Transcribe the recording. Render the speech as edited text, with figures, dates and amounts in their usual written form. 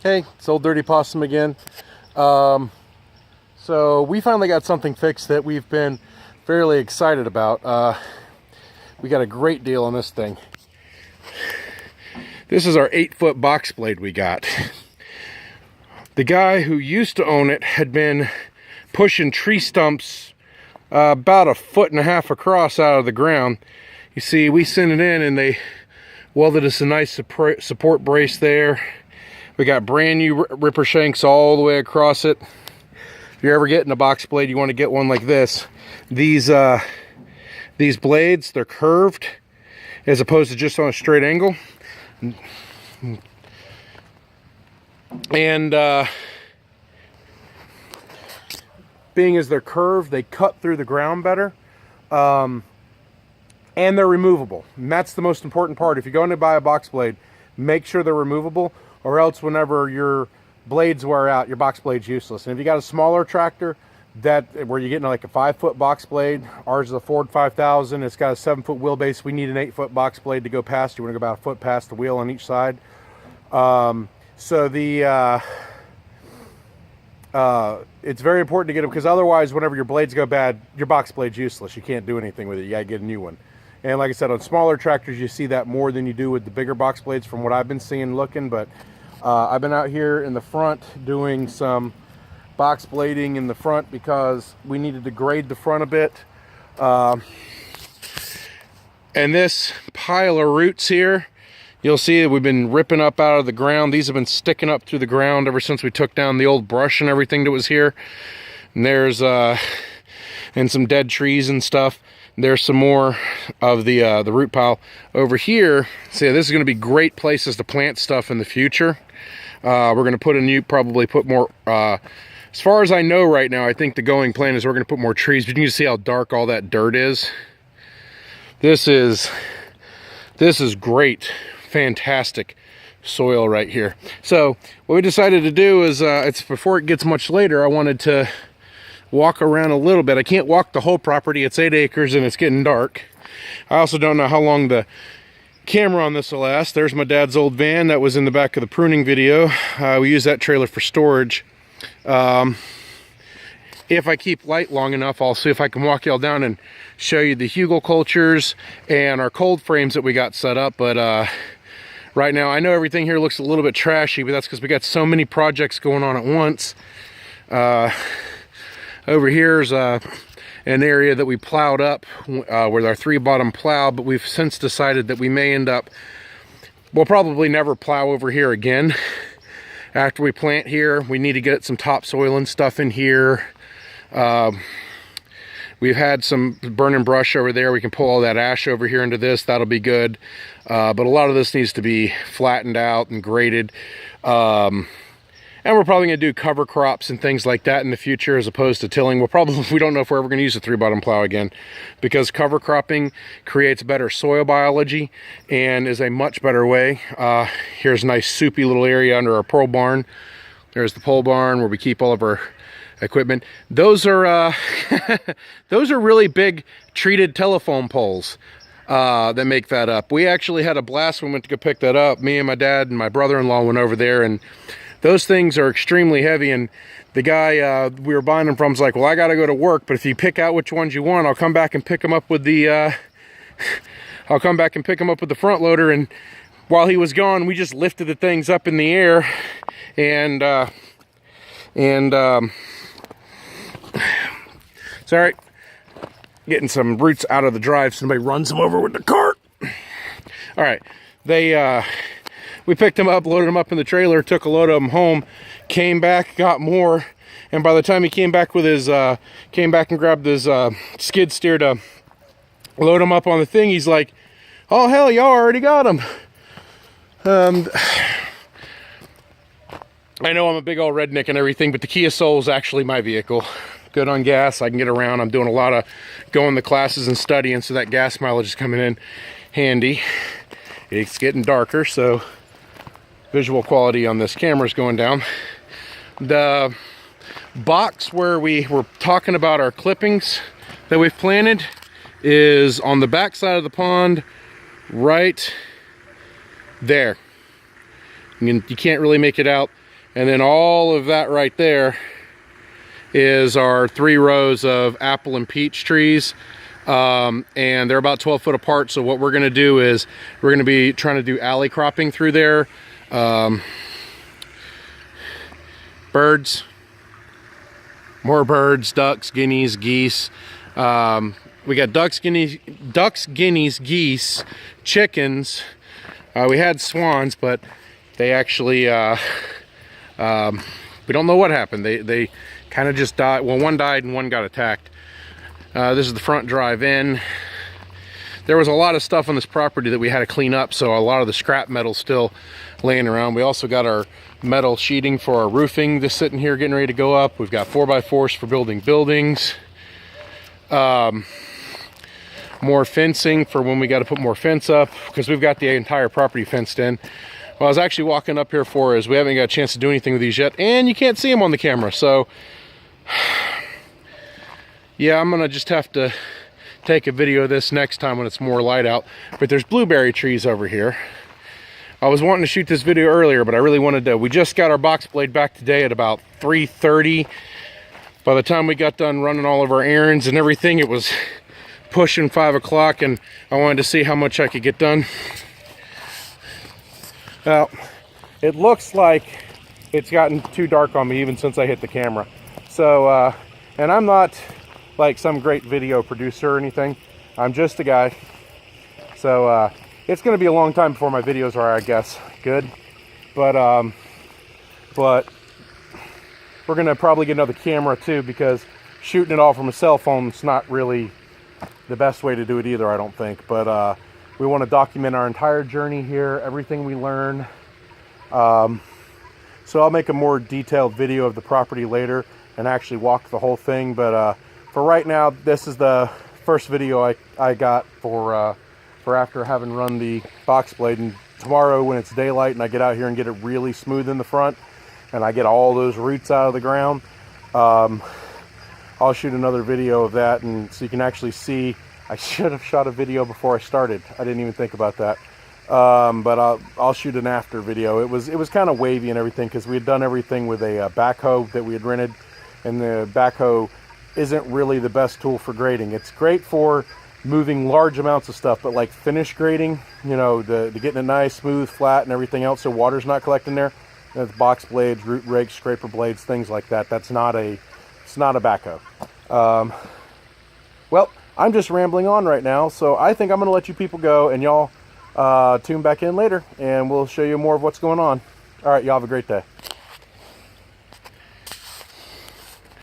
Hey, it's old Dirty Possum again. So we finally got something fixed that we've been fairly excited about. We got a great deal on this thing. This is our 8-foot box blade we got. The guy who used to own it had been pushing tree stumps about 1.5 feet across out of the ground. You see, we sent it in and they welded us a nice support brace there. We got brand new ripper shanks all the way across it. If you're ever getting a box blade, you want to get one like this. These blades, they're curved as opposed to just on a straight angle. And being as they're curved, they cut through the ground better. And they're removable. And that's the most important part. If you're going to buy a box blade, make sure they're removable, or else whenever your blades wear out, your box blade's useless. And if you got a smaller tractor, where you're getting like a 5-foot box blade, ours is a Ford 5000, it's got a 7-foot wheelbase, we need an 8-foot box blade to go past. You want to go about 1 foot past the wheel on each side. So it's very important to get them, because otherwise whenever your blades go bad, your box blade's useless. You can't do anything with it. You gotta get a new one. And like I said, on smaller tractors you see that more than you do with the bigger box blades from what I've been seeing looking. But I've been out here in the front doing some box blading in the front because we needed to grade the front a bit. And this pile of roots here, you'll see that we've been ripping up out of the ground. These have been sticking up through the ground ever since we took down the old brush and everything that was here. And there's and some dead trees and stuff. There's some more of the root pile over here. See, this is going to be great places to plant stuff in the future. We're going to put probably put more. As far as I know right now, I think the going plan is we're going to put more trees. But you can see how dark all that dirt is. This is great, fantastic soil right here. So what we decided to do is, it's before it gets much later, I wanted to walk around a little bit. I can't walk the whole property. It's 8 acres and it's getting dark. I also don't know how long the camera on this will last. There's my dad's old van that was in the back of the pruning video. We use that trailer for storage. If I keep light long enough, I'll see if I can walk y'all down and show you the hugel cultures and our cold frames that we got set up. But right now, I know everything here looks a little bit trashy, but that's because we got so many projects going on at once. Over here's an area that we plowed up with our 3-bottom plow, but we've since decided that we may end up, we'll probably never plow over here again. After we plant here, we need to get some topsoil and stuff in here. We've had some burning brush over there. We can pull all that ash over here into this. That'll be good. But a lot of this needs to be flattened out and graded. And we're probably going to do cover crops and things like that in the future as opposed to tilling. We don't know if we're ever going to use a 3-bottom plow again, because cover cropping creates better soil biology and is a much better way. Here's a nice soupy little area under our pole barn. There's the pole barn where we keep all of our equipment. Those are those are really big treated telephone poles that make that up. We actually had a blast when we went to go pick that up. Me and my dad and my brother-in-law went over there, and those things are extremely heavy, and the guy we were buying them from was like, well, I got to go to work, but if you pick out which ones you want, I'll come back and pick them up with the I'll come back and pick them up with the front loader. And while he was gone, we just lifted the things up in the air, and sorry, getting some roots out of the drive. Somebody runs them over with the cart. All right, we picked them up, loaded them up in the trailer, took a load of them home, came back, got more, and by the time he came back with his, came back and grabbed his skid steer to load them up on the thing, he's like, oh hell, y'all already got them. I know I'm a big old redneck and everything, but the Kia Soul is actually my vehicle. Good on gas, I can get around. I'm doing a lot of going to classes and studying, so that gas mileage is coming in handy. It's getting darker, so visual quality on this camera is going down. The box where we were talking about our clippings that we've planted is on the back side of the pond, right there. I mean, you can't really make it out. And then all of that right there is our 3 rows of apple and peach trees. And they're about 12 foot apart. So what we're gonna do is we're gonna be trying to do alley cropping through there. Birds, more birds, ducks, guineas, geese. We got ducks, guineas, geese, chickens. We had swans, but they actually, we don't know what happened. They kind of just died. Well, one died and one got attacked. This is the front drive in. There was a lot of stuff on this property that we had to clean up, so a lot of the scrap metal still laying around. We also got our metal sheeting for our roofing just sitting here getting ready to go up. We've got 4x4s for building buildings. More fencing for when we got to put more fence up, because we've got the entire property fenced in. What I was actually walking up here for is we haven't got a chance to do anything with these yet, and you can't see them on the camera, so yeah, I'm gonna just have to take a video of this next time when it's more light out. But there's blueberry trees over here. I was wanting to shoot this video earlier, but I really wanted to. We just got our box blade back today at about 3:30. By the time we got done running all of our errands and everything, it was pushing 5 o'clock, and I wanted to see how much I could get done. Well, it looks like it's gotten too dark on me even since I hit the camera. So, and I'm not like some great video producer or anything. I'm just a guy. So, it's gonna be a long time before my videos are, I guess, good. But we're gonna probably get another camera too, because shooting it all from a cell phone is not really the best way to do it either, I don't think. But we want to document our entire journey here, everything we learn. So I'll make a more detailed video of the property later and actually walk the whole thing. But for right now, this is the first video I got for after having run the box blade. And tomorrow when it's daylight and I get out here and get it really smooth in the front and I get all those roots out of the ground, I'll shoot another video of that, and so you can actually see. I should have shot a video before I started. I didn't even think about that. But I'll shoot an after video. It was kind of wavy and everything because we had done everything with a backhoe that we had rented, and the backhoe isn't really the best tool for grading. It's great for moving large amounts of stuff, but like finish grading, you know, the getting it nice, smooth, flat, and everything else, so water's not collecting there. That's box blades, root rakes, scraper blades, things like that. It's not a backhoe. Well, I'm just rambling on right now, so I think I'm going to let you people go, and y'all tune back in later, and we'll show you more of what's going on. All right, y'all have a great day.